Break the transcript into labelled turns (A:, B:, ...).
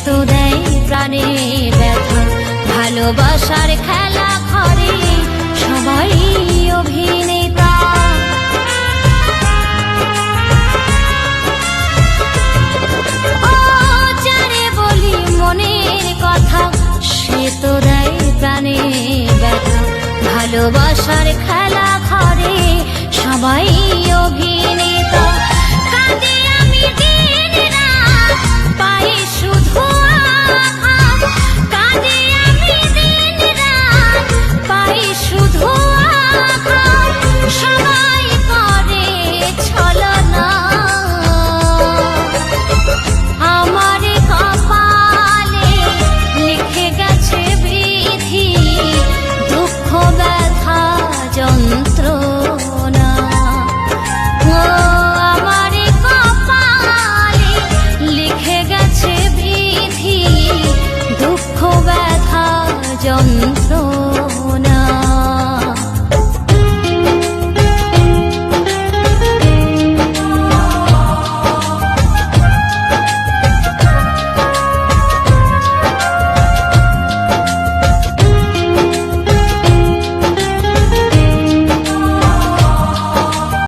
A: তো দেয় প্রাণে ব্যথা। ভালোবাসার খেলা ঘরে সবাই অভিনেতা। ও যারে বলি মনের কথা, সে তো দেয় প্রাণে ব্যথা। ভালোবাসার খেলা ঘরে সবাই